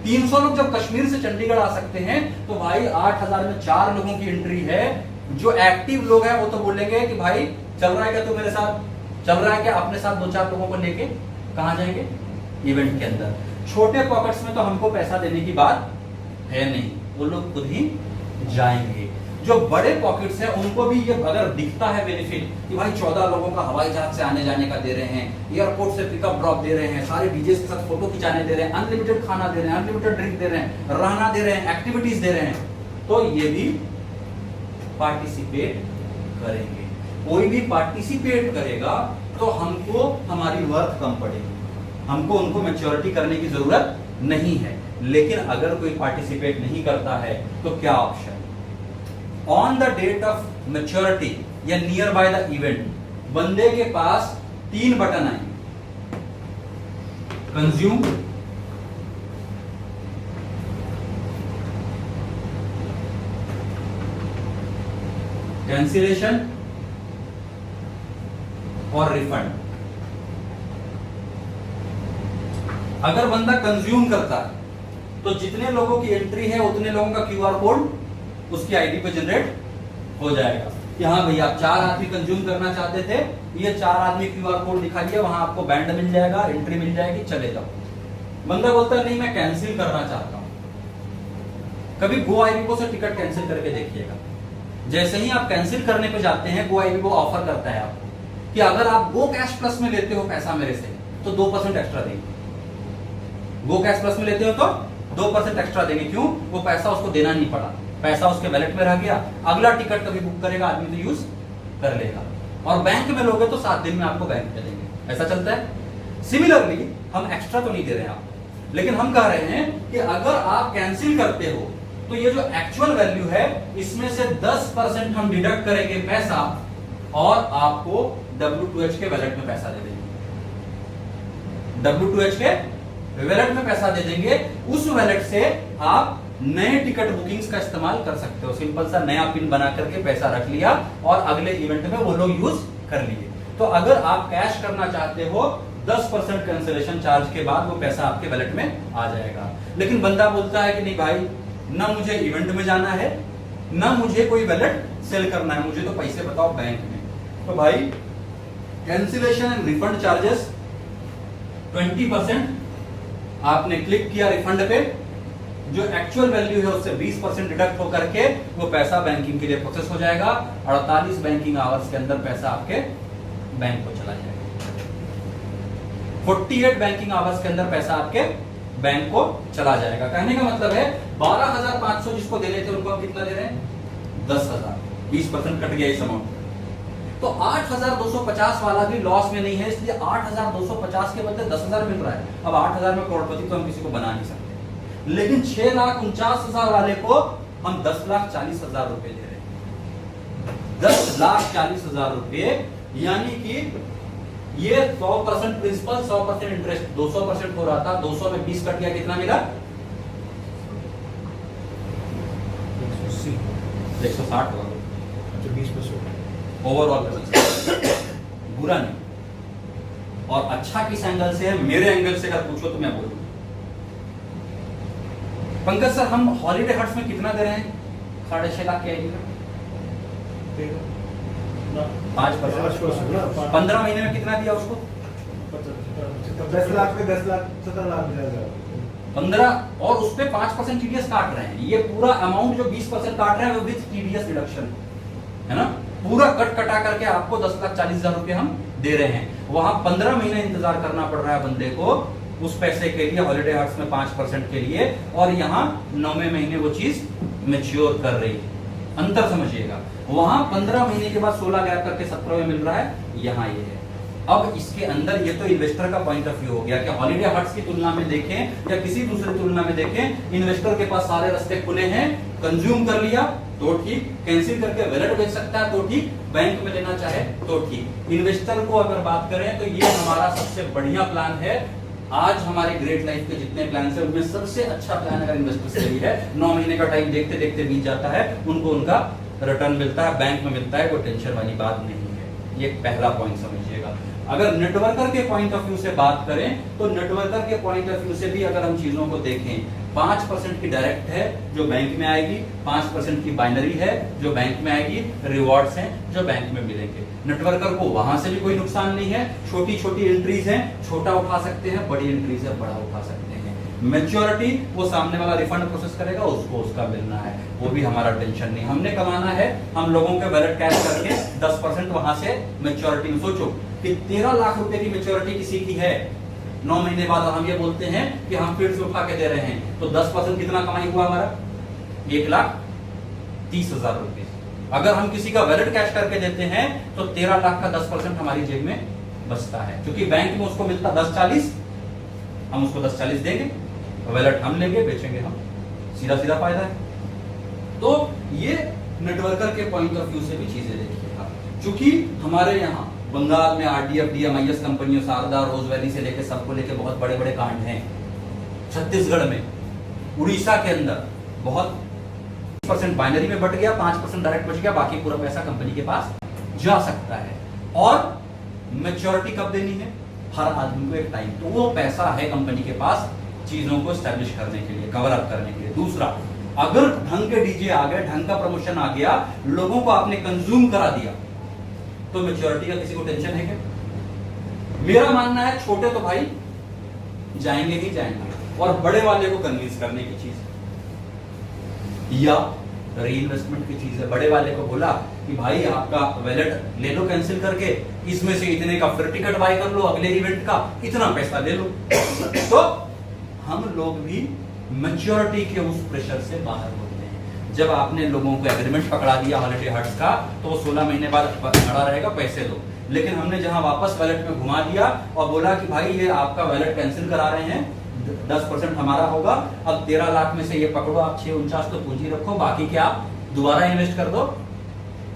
300 लोग जब कश्मीर से चंडीगढ़ आ सकते हैं, तो भाई 8000 में 4 लोगों की एंट्री है। जो एक्टिव लोग हैं वो तो बोलेंगे कि भाई चल रहा है क्या तू मेरे साथ? चल रहा है क्या? अपने साथ 2-4 लोगों को लेके कहां जाएंगे? इवेंट के अंदर। छोटे पॉकेट्स में तो हमको पैसा देने की बात है नहीं, वो लोग खुद ही जाएंगे। जो बड़े पॉकेट्स हैं उनको भी ये अगर दिखता है बेनिफिट कि भाई 14 लोगों का हवाई जहाज से आने जाने का दे रहे हैं, एयरपोर्ट से पिकअप ड्रॉप दे रहे हैं, सारे डीजे के साथ फोटो खिंचाने दे रहे हैं, अनलिमिटेड खाना दे रहे हैं, अनलिमिटेड ड्रिंक दे रहे हैं, रहना दे रहे हैं, एक्टिविटीज दे रहे हैं, तो ये भी पार्टिसिपेट करेंगे। कोई भी पार्टिसिपेट करेगा तो हमको हमारी वर्थ कम पड़ेगी, हमको उनको मैच्योरिटी करने की जरूरत नहीं है। लेकिन अगर कोई पार्टिसिपेट नहीं करता है तो क्या option? On the date of maturity या नियर बाय द इवेंट बंदे के पास 3 बटन आएंगे, कंज्यूम, कैंसिलेशन और रिफंड। अगर बंदा कंज्यूम करता है तो जितने लोगों की एंट्री है उतने लोगों का क्यूआर कोड उसकी आईडी पे जनरेट हो जाएगा कि हाँ भैया आप 4 आदमी कंज्यूम करना चाहते थे, ये 4 आदमी क्यूआर कोड दिखाइए, वहां आपको बैंड मिल जाएगा, एंट्री मिल जाएगी, चले जाओ। बंदा बोलता है नहीं मैं कैंसिल करना चाहता हूं। कभी गो आईबीबो से टिकट कैंसिल करके देखिएगा। जैसे ही आप कैंसिल करने पे जाते हैं गो आईबीबो ऑफर करता है आपको कि अगर आप गो कैश प्लस में लेते हो पैसा मेरे से तो 2% एक्स्ट्रा देंगे। गो कैश प्लस में लेते हो तो 2% एक्स्ट्रा देंगे। क्यों? वो पैसा उसको देना नहीं पड़ा, पैसा उसके वैलेट में रह गया, अगला टिकट कभी बुक करेगा आदमी तो यूज कर लेगा। और बैंक में लोगे तो 7 दिन में आपको बैंक में देंगे, ऐसा चलता है। सिमिलरली हम एक्स्ट्रा तो नहीं दे रहे हैं आपको, लेकिन हम कह रहे हैं कि अगर आप कैंसिल करते हो तो ये जो एक्चुअल वैल्यू है इसमें से 10% हम डिडक्ट करेंगे पैसा और आपको W2H के वैलेट में पैसा दे देंगे। W2H के वैलेट में पैसा दे देंगे। उस वैलेट से आप नए टिकट बुकिंग्स का इस्तेमाल कर सकते हो। सिंपल सा नया पिन बना करके पैसा रख लिया और अगले इवेंट में वो लोग यूज कर लिए। तो अगर आप कैश करना चाहते हो 10% कैंसिलेशन चार्ज के बाद वो पैसा आपके वैलेट में आ जाएगा। लेकिन बंदा बोलता है कि नहीं भाई, ना मुझे इवेंट में जाना है, ना मुझे कोई वैलेट सेल करना है, मुझे तो पैसे बताओ बैंक में। तो भाई कैंसिलेशन एंड रिफंड चार्जेस 20%, आपने क्लिक किया रिफंड पे, जो एक्चुअल वैल्यू है उससे 20% डिडक्ट होकर के वो पैसा बैंकिंग के लिए प्रोसेस हो जाएगा। 48 बैंकिंग आवर्स के अंदर पैसा आपके बैंक को चला जाएगा। 48 बैंकिंग आवर्स के अंदर पैसा आपके बैंक को चला जाएगा। कहने का मतलब है 12,500 जिसको दे रहे थे उनको हम कितना दे रहे हैं? 10,000। 20% कट गया इस अमाउंट। तो 8,250 वाला भी लॉस में नहीं है, इसलिए 8,250 के बदले 10,000 मिल रहा है। अब 8,000 में करोड़पति तो हम किसी को बना नहीं सकते, लेकिन 6,49,000 वाले को हम 10,40,000 रुपए दे रहे हैं। 10,40,000 रुपए, यानी कि ये 100% प्रिंसिपल 100% इंटरेस्ट 200% हो रहा था। 200 में 20 कट गया, कितना मिला? 160 होगा। 20% ओवरऑल बुरा नहीं। और अच्छा किस एंगल से है? मेरे एंगल से अगर पूछो तो मैं बोलूं, पंकज सर हम हॉलीडे हट्स में कितना दे रहे हैं? 6.5 लाख के आएगी 5%। 15 महीने में कितना दिया उसको? 10 लाख में 10 लाख 17 लाख 15, और उस पे 5% टीडीएस काट रहे हैं। ये पूरा अमाउंट जो 20% काट रहे हैं वो विद टीडीएस डिडक्शन है ना, पूरा कट कटा करके आपको 10,40,000 रुपए हम दे रहे हैं। वहां 15 महीने इंतजार करना पड़ रहा है बंदे को उस पैसे के लिए, हॉलीडे हट्स में 5% के लिए, और यहाँ 9वें महीने वो चीज मैच्योर कर रही है। अंतर समझिएगा, वहां 15 महीने के बाद 16 गैप करके 17 में मिल रहा है, यहाँ ये है। अब इसके अंदर ये तो इन्वेस्टर का पॉइंट ऑफ व्यू हो गया कि हॉलीडे हट्स की तुलना में देखें या किसी दूसरी तुलना में देखें, इन्वेस्टर के पास सारे रास्ते खुले हैं। कंज्यूम कर लिया तो ठीक, कैंसिल करके वैलेट बेच सकता है तो ठीक, बैंक में लेना चाहे तो ठीक। इन्वेस्टर को अगर बात करें तो ये हमारा सबसे बढ़िया प्लान है। आज हमारे ग्रेट लाइफ के जितने प्लान है उनमें सबसे अच्छा प्लान अगर इन्वेस्टर से है। 9 महीने का टाइम देखते देखते बीत जाता है, उनको उनका रिटर्न मिलता है, बैंक में मिलता है, कोई टेंशन वाली बात नहीं है। ये पहला पॉइंट समझिएगा। अगर नेटवर्कर के पॉइंट ऑफ व्यू से बात करें तो नेटवर्कर के पॉइंट ऑफ व्यू से भी अगर हम चीजों को देखें, 5% की डायरेक्ट है जो बैंक में आएगी, 5% की बाइनरी है जो बैंक में आएगी, रिवॉर्ड्स हैं जो बैंक में मिलेंगे। नेटवर्कर को वहां से भी कोई नुकसान नहीं है। छोटी छोटी एंट्रीज हैं, छोटा उठा सकते हैं, बड़ी एंट्रीज है, बड़ा उठा सकते हैं। मैच्योरिटी वो सामने वाला रिफंड प्रोसेस करेगा, उसको उसका मिलना है, वो भी हमारा टेंशन नहीं। हमने कमाना है, हम लोगों के वैलेट कैश करके 10% वहां से मैच्योरिटी में। सोचो कि 13 लाख रुपए की मैच्योरिटी किसी की है 9 महीने बाद, और हम ये बोलते हैं कि हम फिर से उठा के दे रहे हैं, तो 10% कितना कमाई हुआ हमारा? 1,30,000 रुपए। अगर हम किसी का वैलेट कैश करके देते हैं तो 13 लाख का 10% हमारी जेब में बचता है, क्योंकि बैंक में उसको मिलता 10,40, हम उसको 10,40 देंगे, वैलेट हम लेंगे, बेचेंगे हम, सीधा सीधा फायदा है। तो ये नेटवर्कर के पॉइंट ऑफ व्यू से भी चीजें देखिएगा। चूंकि हमारे यहाँ बंगाल में आरडीएफडी एमआईएस कंपनियों, शारदा, रोज वैली से लेके सबको लेके बहुत बड़े बड़े कांड हैं। छत्तीसगढ़ में, उड़ीसा के अंदर बहुत % बाइनरी में बट गया, 5% डायरेक्ट बच गया, बाकी पूरा पैसा कंपनी के पास जा सकता है। और मैच्योरिटी कब देनी है, हर आदमी को एक टाइम, तो वो पैसा है कंपनी के पास चीजों को स्टैब्लिश करने के लिए, कवर अप करने के लिए। दूसरा, अगर ढंग के डीजे आ गए, ढंग का प्रमोशन आ गया, लोगों को आपने कंज्यूम करा दिया, तो मैच्योरिटी का किसी को टेंशन है क्या? मेरा मानना है छोटे तो भाई जाएंगे ही जाएंगे, और बड़े वाले को कन्विंस करने की चीज है या री इन्वेस्टमेंट की चीज है। बड़े वाले को बोला कि भाई आपका वैलेट ले लो कैंसिल करके, इसमें से इतने का फिर टिकट बाय कर लो अगले इवेंट का, इतना पैसा ले लो। तो हम लोग भी मैच्योरिटी के उस प्रेशर से बाहर होते हैं। जब आपने लोगों को एग्रीमेंट पकड़ा दिया हॉलिडे हट्स का, तो वो 16 महीने बाद खड़ा रहेगा, पैसे दो। लेकिन हमने जहां वापस वैलेट में घुमा दिया और बोला कि भाई ये आपका वैलेट कैंसिल करा रहे हैं, 10% हमारा होगा, अब 13 लाख में से ये पकड़ो आप 649 तो पूंजी रखो, बाकी क्या आप दोबारा इन्वेस्ट कर दो,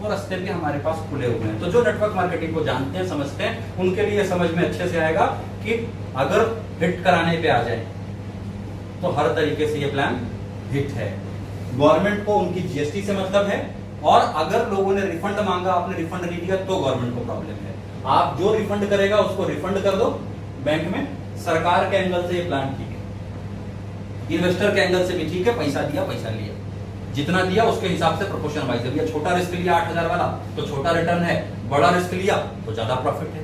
और रास्ते भी हमारे पास खुले हुए हैं। तो जो नेटवर्क मार्केटिंग को जानते हैं, समझते हैं, उनके लिए समझ में अच्छे से आएगा कि अगर हिट कराने पे आ जाए तो हर तरीके से ये प्लान हिट है। गवर्नमेंट को उनकी जीएसटी से मतलब है, और अगर लोगों ने रिफंड मांगा, आपने रिफंड नहीं दिया, तो गवर्नमेंट को प्रॉब्लम है। आप जो रिफंड करेगा उसको रिफंड कर दो बैंक में। सरकार के एंगल से ये प्लान ठीक है, इन्वेस्टर के एंगल से भी ठीक है, पैसा दिया पैसा लिया, जितना दिया उसके हिसाब से प्रोपोर्शन वाइज दिया। छोटा रिस्क लिया 8000 वाला तो छोटा रिटर्न है, बड़ा रिस्क लिया तो ज्यादा प्रॉफिट है।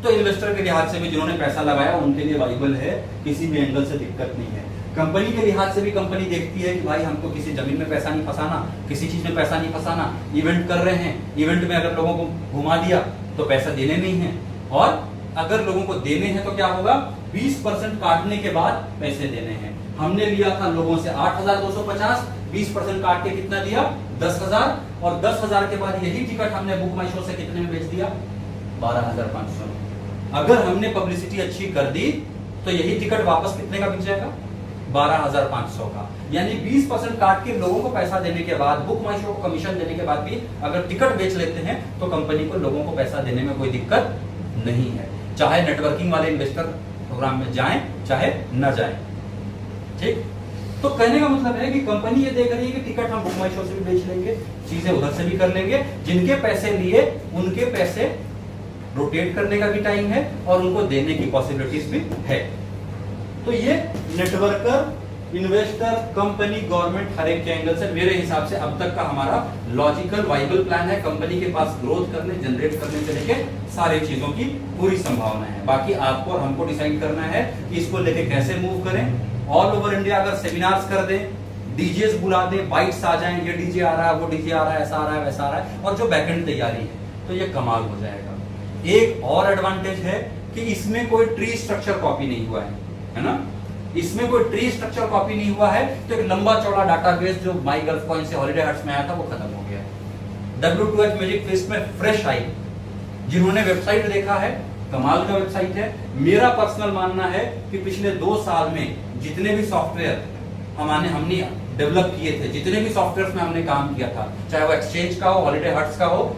तो इन्वेस्टर के लिहाज से भी जिन्होंने पैसा लगाया उनके लिए वाइबल है, किसी भी एंगल से दिक्कत नहीं है। कंपनी के लिहाज से भी कंपनी देखती है कि भाई हमको किसी जमीन में पैसा नहीं फंसाना, किसी चीज में पैसा नहीं फंसाना। इवेंट कर रहे हैं, इवेंट में अगर लोगों को घुमा दिया तो पैसा देने नहीं है, और अगर लोगों को देने हैं तो क्या होगा, 20% काटने के बाद पैसे देने हैं। हमने लिया था लोगों से 8250, 20% काट के कितना दिया, 10,000, और 10,000 के बाद यही टिकट हमने बुक माई शो से कितने में बेच दिया, 12,500। अगर हमने पब्लिसिटी अच्छी कर दी तो यही टिकट वापस कितने का बिक जाएगा, 12,500 का। यानी 20% काट के लोगों को पैसा देने के बाद, बुक माई शो को कमीशन देने के बाद भी अगर टिकट बेच लेते हैं तो कंपनी को लोगों को पैसा देने में कोई दिक्कत नहीं है, चाहे नेटवर्किंग वाले इन्वेस्टर प्रोग्राम में जाएं चाहे न जाएं। ठीक, तो कहने का मतलब है कि कंपनी ये देख रही है कि टिकट हम बुक माई शो से भी बेच लेंगे, चीजें उधर से भी कर लेंगे, जिनके पैसे लिए उनके पैसे रोटेट करने का भी टाइम है और उनको देने की पॉसिबिलिटीज भी है। तो ये नेटवर्कर, इन्वेस्टर, कंपनी, गवर्नमेंट, हर एक के एंगल से मेरे हिसाब से अब तक का हमारा लॉजिकल वाइबल प्लान है। कंपनी के पास ग्रोथ करने, जनरेट करने से लेके सारी चीजों की पूरी संभावना है। बाकी आपको और हमको डिसाइड करना है कि इसको लेके कैसे मूव करें। ऑल ओवर इंडिया अगर सेमिनार्स कर दें, डीजेस बुला दें, बाइट्स आ जाएं, ये डीजे आ रहा है, वो डीजे आ रहा है, ऐसा आ रहा है, वैसा आ रहा है, और जो बैकएंड तैयारी है, तो ये कमाल हो जाएगा। एक और एडवांटेज है कि इसमें कोई ट्री स्ट्रक्चर कॉपी नहीं हुआ है ना, इसमें कोई ट्री स्ट्रक्चर कॉपी नहीं हुआ है, तो एक लंबा चौड़ा डाटाबेस जो माई गल्फ कॉइन से हॉलिडे हट्स में आया था वो खत्म हो गया है। W2H मैजिक फेस्ट में फ्रेश आई, जिन्होंने वेबसाइट देखा है, कमाल का वेबसाइट है। मेरा पर्सनल मानना है कि पिछले 2 साल में जितने भी सॉफ्टवेयर हमने डेवलप किए थे, जितने भी सॉफ्टवेयर में हमने काम किया था, चाहे वो एक्सचेंज का हो, हॉलिडे हट्स का हो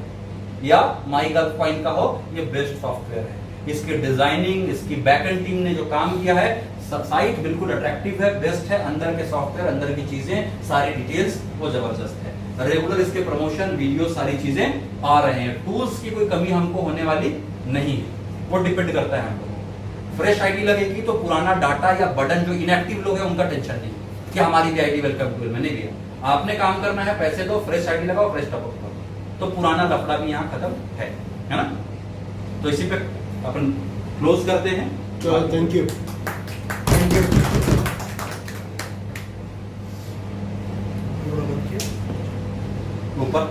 या माई गल्फ कॉइन का हो, ये बेस्ट सॉफ्टवेयर है। इसकी डिजाइनिंग, इसकी बैकएंड टीम ने जो काम किया है, साइट बिल्कुल अट्रैक्टिव है, बेस्ट है, अंदर के सॉफ्टवेयर, अंदर की चीजें, सारी डिटेल्स वो जबरदस्त है। रेगुलर इसके प्रमोशन वीडियो सारी चीजें आ रहे हैं, टूल्स की कोई कमी हमको होने वाली नहीं है, वो डिपेंड करता है हम लोगों को। फ्रेश आईडी लगेगी तो पुराना डाटा या बटन, जो इनएक्टिव लोग हैं उनका टेंशन नहीं कि हमारी भी आईडी वेलकम टूल में नहीं दिया। आपने काम करना है, पैसे दो, फ्रेश आईडी लगाओ, फ्रेश टॉपअप करो, तो पुराना लफड़ा भी यहाँ खत्म है ना। तो इसी पे अपन क्लोज करते हैं। Thank you. ऊपर